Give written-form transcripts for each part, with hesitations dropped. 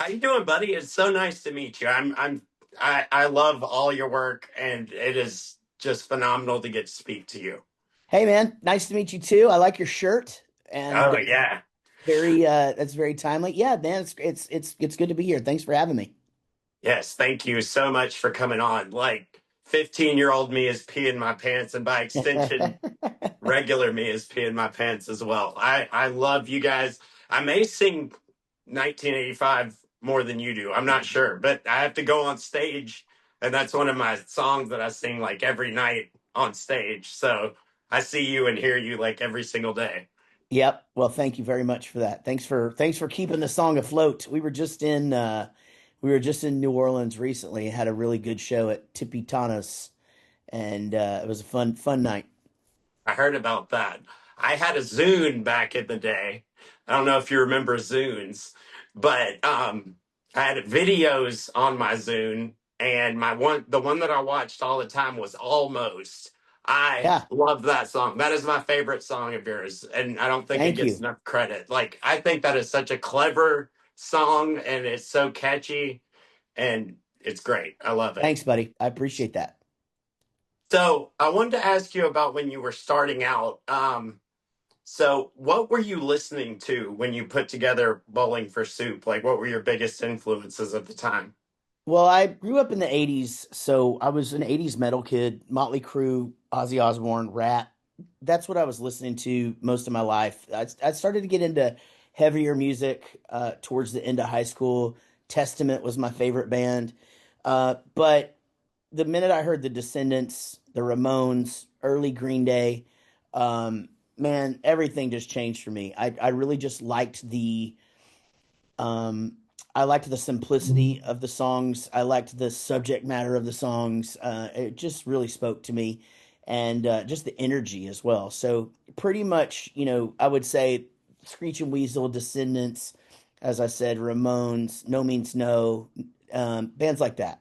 How you doing, buddy? It's so nice to meet you. I love all your work, and it is just phenomenal to get to speak to you. Hey man, nice to meet you too. I like your shirt and Oh yeah. very that's very timely. Yeah, man, it's good to be here. Thanks for having me. Yes, thank you so much for coming on. Like 15-year-old me is peeing my pants, and by extension, regular me is peeing my pants as well. I love you guys. I may sing 1985 more than you do. I'm not sure, but I have to go on stage, and that's one of my songs that I sing like every night on stage. So I see you and hear you like every single day. Yep. Well, thank you very much for that. Thanks for keeping the song afloat. We were just in New Orleans recently. Had a really good show at Tipitana's and it was a fun night. I heard about that. I had a Zune back in the day. I don't know if you remember Zunes, but I had videos on my Zune, and the one that I watched all the time was Almost. I Yeah, love that song. That is my favorite song of yours, and I don't think it thank gets you. enough credit. Like I think that is such a clever song, and it's so catchy, and it's great. I love it. Thanks, buddy. I appreciate that. So I wanted to ask you about when you were starting out. So, what were you listening to when you put together Bowling for Soup? Like, what were your biggest influences at the time? Well, I grew up in the 80s, so I was an 80s metal kid, Motley Crue, Ozzy Osbourne, Rat. That's what I was listening to most of my life. I started to get into heavier music towards the end of high school. Testament was my favorite band. But the minute I heard the Descendants, the Ramones, early Green Day, man, everything just changed for me. I really just liked um, I liked the simplicity of the songs. I liked the subject matter of the songs. It just really spoke to me, and just the energy as well. So pretty much, I would say Screeching Weasel, Descendants, as I said, Ramones, No Means No, bands like that.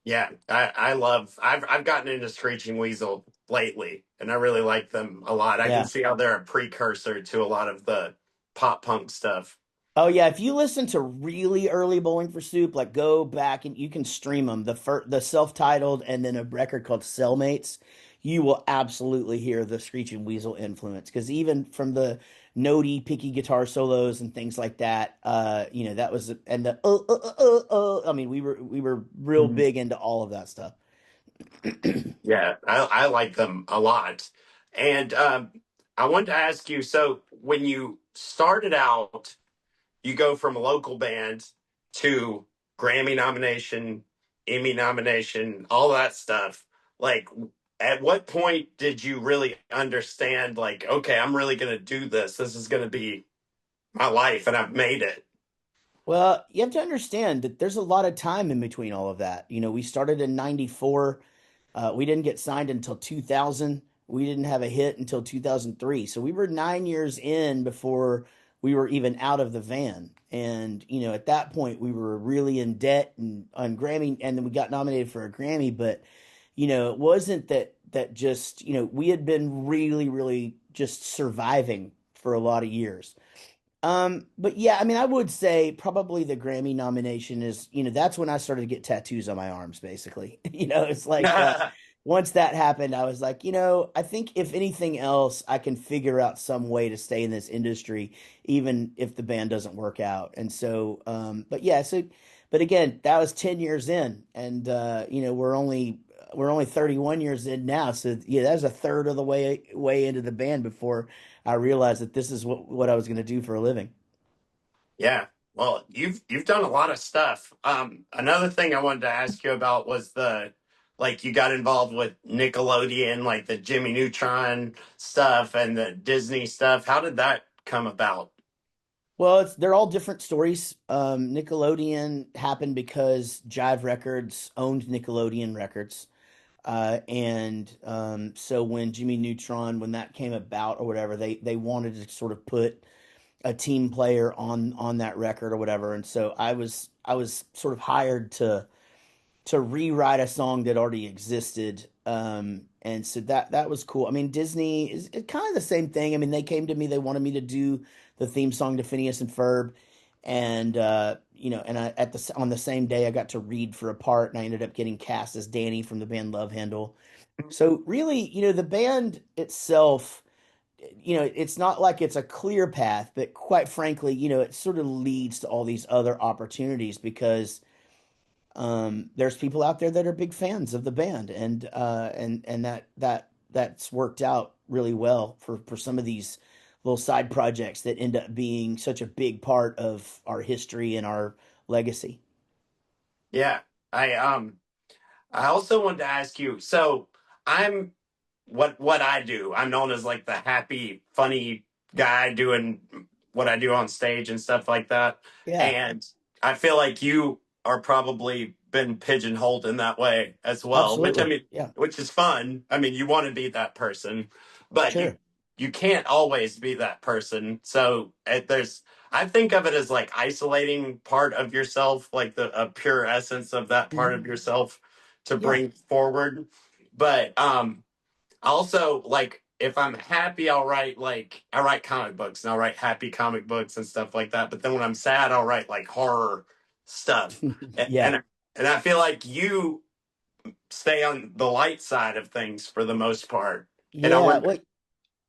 Yeah, I love. I've gotten into Screeching Weasel lately, and I really like them a lot. I can Yeah. see how they're a precursor to a lot of the pop punk stuff. Oh yeah, if you listen to really early Bowling for Soup, like go back and you can stream them. The self-titled and then a record called Cellmates, you will absolutely hear the Screeching Weasel influence because even from the notey, picky guitar solos and things like that, that was and the I mean, we were real Mhm. big into all of that stuff. Yeah, I like them a lot. And I wanted to ask you. So, when you started out, you go from a local band to Grammy nomination, Emmy nomination, all that stuff. Like, at what point did you really understand, like, okay, I'm really going to do this? This is going to be my life, and I've made it. Well, you have to understand that there's a lot of time in between all of that. We started in 94. We didn't get signed until 2000. We didn't have a hit until 2003. So we were 9 years in before we were even out of the van. And, at that point, we were really in debt and on Grammy. And then we got nominated for a Grammy. But, it wasn't that just, we had been really, really just surviving for a lot of years. But yeah, I mean, I would say probably the Grammy nomination is, that's when I started to get tattoos on my arms, basically. It's like once that happened, I was like, I think if anything else, I can figure out some way to stay in this industry, even if the band doesn't work out. And so, but yeah, but again, that was 10 years in, and we're only 31 years in now. So yeah, that was a third of the way into the band before I realized that this is what I was going to do for a living. Yeah. Well, you've done a lot of stuff. Another thing I wanted to ask you about was the like you got involved with Nickelodeon, like the Jimmy Neutron stuff and the Disney stuff. How did that come about? Well, they're all different stories. Nickelodeon happened because Jive Records owned Nickelodeon Records. And so when Jimmy Neutron, when that came about or whatever, they wanted to sort of put a team player on that record or whatever. And so I was sort of hired to rewrite a song that already existed. And so that was cool. I mean, Disney is kind of the same thing. I mean, they came to me, they wanted me to do the theme song to Phineas and Ferb. and and on the same day I got to read for a part, and I ended up getting cast as Danny from the band Love Handle. So really, the band itself, it's not like it's a clear path, but quite frankly, it sort of leads to all these other opportunities because there's people out there that are big fans of the band, and that's worked out really well for some of these little side projects that end up being such a big part of our history and our legacy. Yeah. I also wanted to ask you, so I'm what I do. I'm known as like the happy, funny guy doing what I do on stage and stuff like that. Yeah, And I feel like you are probably been pigeonholed in that way as well, which I absolutely. mean, Yeah, which is fun. I mean, you want to be that person, but you sure. you can't always be that person. So there's I think of it as like isolating part of yourself, like the a pure essence of that part Hmm. of yourself to Yeah, bring forward. But also like if I'm happy, I write comic books and I'll write happy comic books and stuff like that. But then when I'm sad, I'll write like horror stuff. And yeah, and I feel like you stay on the light side of things for the most part. And I yeah. wanted to Well,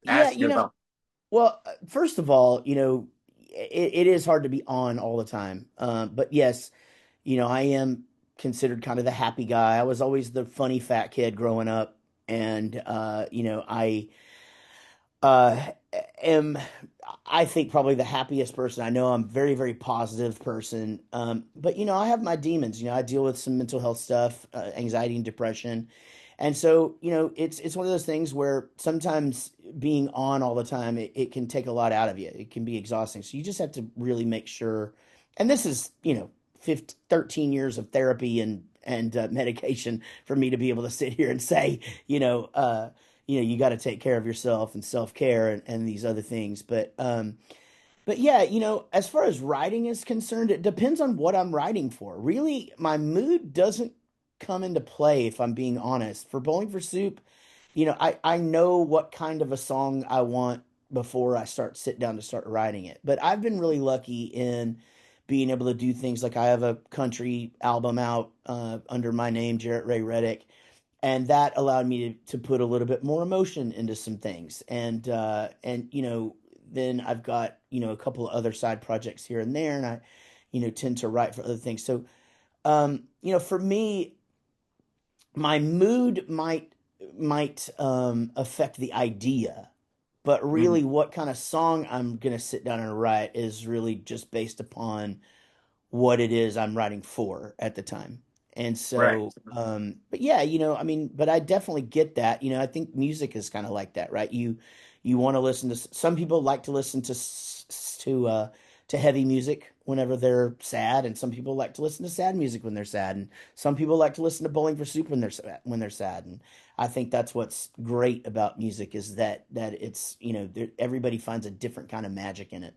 yeah. ask you about Well, first of all, it is hard to be on all the time. But yes, I am considered kind of the happy guy. I was always the funny fat kid growing up, and uh, am I think probably the happiest person I know. I'm a very, very positive person. But I have my demons. I deal with some mental health stuff, anxiety and depression. And so, it's one of those things where sometimes being on all the time, it can take a lot out of you. It can be exhausting. So you just have to really make sure. And this is, 15, 13 years of therapy and medication for me to be able to sit here and say, you got to take care of yourself and self-care and these other things. But yeah, as far as writing is concerned, it depends on what I'm writing for. Really, my mood doesn't come into play if I'm being honest. For Bowling for Soup, I know what kind of a song I want before I sit down to start writing it. But I've been really lucky in being able to do things like I have a country album out under my name, Jarrett Ray Reddick, and that allowed me to put a little bit more emotion into some things. And then I've got a couple of other side projects here and there, and I tend to write for other things. So for me, my mood might affect the idea, but Mhm. really what kind of song I'm gonna sit down and write is really just based upon what it is I'm writing for at the time. And Right. so, but yeah, I mean, but I definitely get that. I think music is kind of like that, right? You want to listen to some people like to listen to heavy music whenever they're sad, and some people like to listen to sad music when they're sad, and some people like to listen to Bowling for Soup when they're sad. And I think that's what's great about music is that it's everybody finds a different kind of magic in it.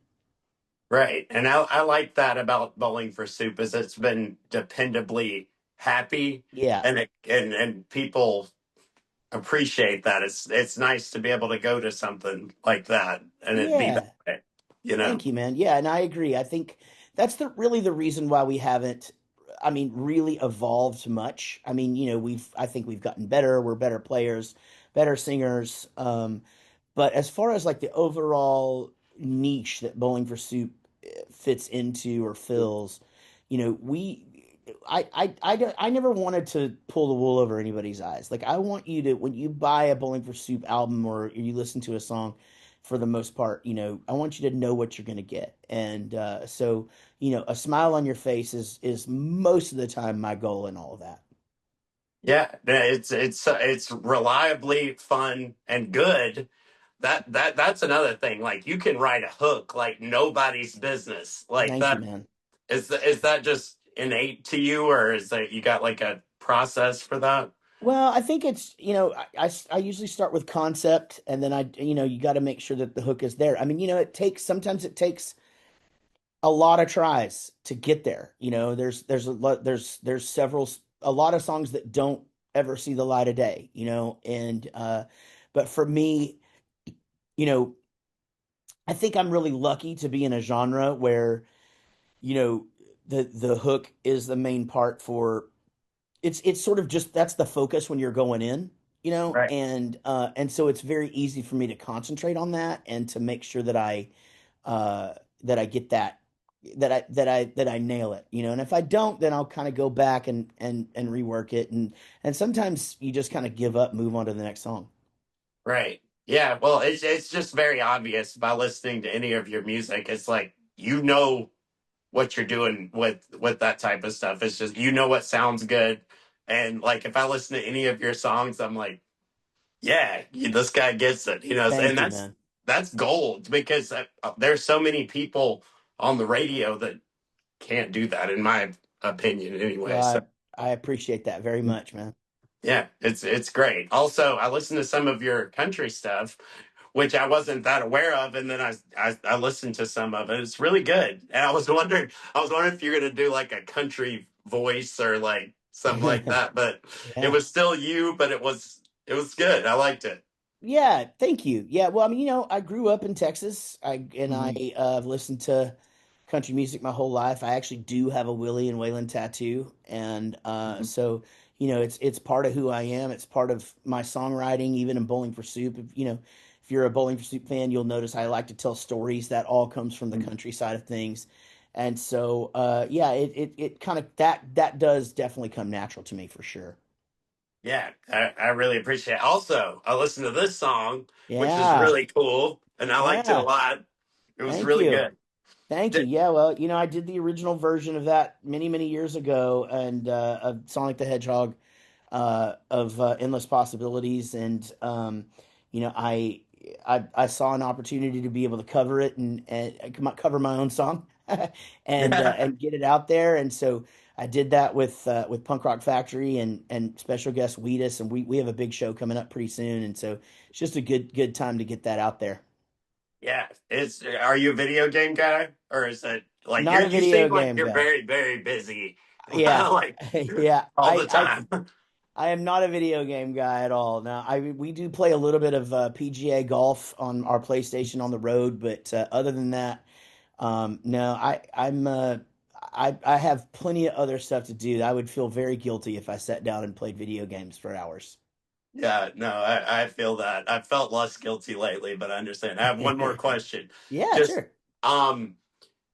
Right. And I like that about Bowling for Soup is it's been dependably happy Yeah, and people appreciate that. It's nice to be able to go to something like that and it be that yeah. way, you know. Thank you, man. Yeah, and I agree. I think that's the reason why we haven't, I mean, really evolved much. I mean, I think we've gotten better. We're better players, better singers. But as far as like the overall niche that Bowling for Soup fits into or fills, we, I never wanted to pull the wool over anybody's eyes. Like I want you to, when you buy a Bowling for Soup album or you listen to a song, for the most part, I want you to know what you're going to get. And so, a smile on your face is most of the time my goal in all of that. Yeah, it's reliably fun and good. That's another thing. Like you can write a hook like nobody's business. Like Thank you, that man. is that just innate to you or is that you got like a process for that? Well, I think it's, I usually start with concept, and then you got to make sure that the hook is there. I mean, sometimes it takes a lot of tries to get there. There's a lot, there's a lot of songs that don't ever see the light of day, and but for me, you know, I think I'm really lucky to be in a genre where you know, the hook is the main part for it's sort of just that's the focus when you're going in, Right. and so it's very easy for me to concentrate on that and to make sure uh that I get that I nail it, and if I don't, then I'll kind of go back and rework it, and sometimes you just kind of give up, move on to the next song. Right. Yeah. Well, it's just very obvious by listening to any of your music. It's like what you're doing with that type of stuff. It's just what sounds good, and like if I listen to any of your songs, I'm like, yeah, this guy gets it. And Thank you, that's man. that's gold because there's so many people on the radio that can't do that, in my opinion. Anyway, Well, so. I appreciate that very much, man. Yeah, it's great. Also, I listened to some of your country stuff, which I wasn't that aware of, and then I listened to some of it. It's really good. And I was wondering if you're gonna do like a country voice or like something like that, but it Yeah. was still you, but it was good. I liked it. Yeah, thank you. Yeah, well, I mean, I grew up in Texas. I Mhm. have listened to country music my whole life. I actually do have a Willie and Waylon tattoo, and so it's part of who I am. It's part of my songwriting, even in Bowling for Soup. If you're a Bowling for Soup fan, you'll notice I like to tell stories. That all comes from the country side of things, and so yeah, it kind of that does definitely come natural to me for sure. Yeah, I really appreciate it. Also, I listened to this song, which is Yeah, really cool, and I liked it a yeah. lot. It was Thank really you. good. Thank you. Yeah, well, I did the original version of that many, many years ago, and of Sonic the Hedgehog, of Endless Possibilities, and I saw an opportunity to be able to cover it and cover my own song, and get it out there, and so I did that with Punk Rock Factory and special guest Wheatus, and we have a big show coming up pretty soon, and so it's just a good time to get that out there. Yeah, are you a video game guy, or is it like Not a you video seem like game you're guy. very, very busy, Yeah, like yeah. all the time? I am not a video game guy at all. Now, we do play a little bit of PGA golf on our PlayStation on the road, but other than that, no. I have plenty of other stuff to do. I would feel very guilty if I sat down and played video games for hours. Yeah, no, I feel that. I felt less guilty lately, but I understand. I have one more question. Yeah, Just sure. um,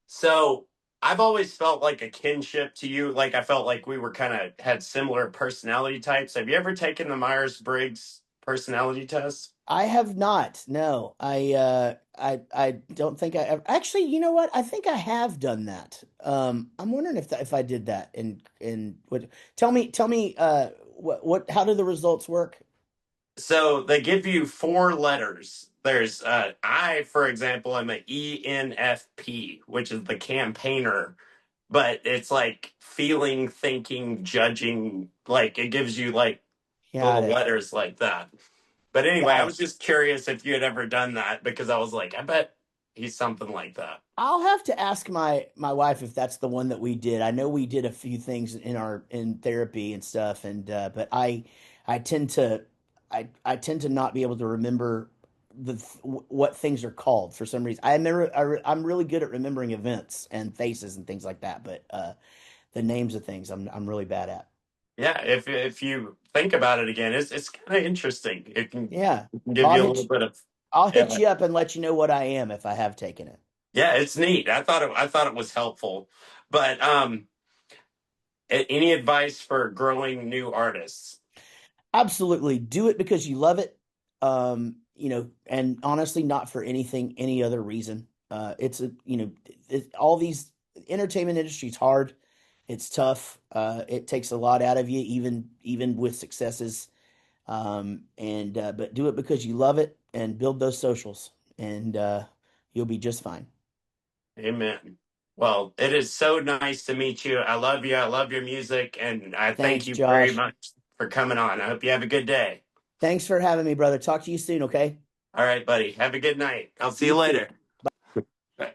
so I've always felt like a kinship to you. Like I felt like we were kind of had similar personality types. Have you ever taken the Myers-Briggs personality test? I have not. No, I don't think I ever. Actually, you know what? I think I have done that. I'm wondering if I did that and what? Tell me. What? How do the results work? So they give you four letters. There's I, for example, am an ENFP, which is the campaigner, but it's like feeling, thinking, judging. Like it gives you like Got little it. letters like that. But anyway, I Got it. was just curious if you had ever done that because I was like, I bet he's something like that. I'll have to ask my wife if that's the one that we did. I know we did a few things in therapy and stuff, and but I tend to I tend to not be able to remember what things are called for some reason. I'm really good at remembering events and faces and things like that, but the names of things I'm really bad at. Yeah, if you think about it again, it's kind of interesting. Yeah, It can give I'll you a hit little you, bit of. I'll hit Yeah. you up and let you know what I am if I have taken it. Yeah, it's neat. I thought it was helpful. But any advice for growing new artists? Absolutely. Do it because you love it. And honestly, not for any other reason. It's all these entertainment industry is hard. It's tough. It takes a lot out of you, even with successes. And but do it because you love it and build those socials, and you'll be just fine. Amen. Well, it is so nice to meet you. I love you. I love your music, and I thank Thanks, you very Josh. much for coming on. I hope you have a good day. Thanks for having me, brother. Talk to you soon, okay? All right, buddy. Have a good night. I'll see You you too. later. Bye.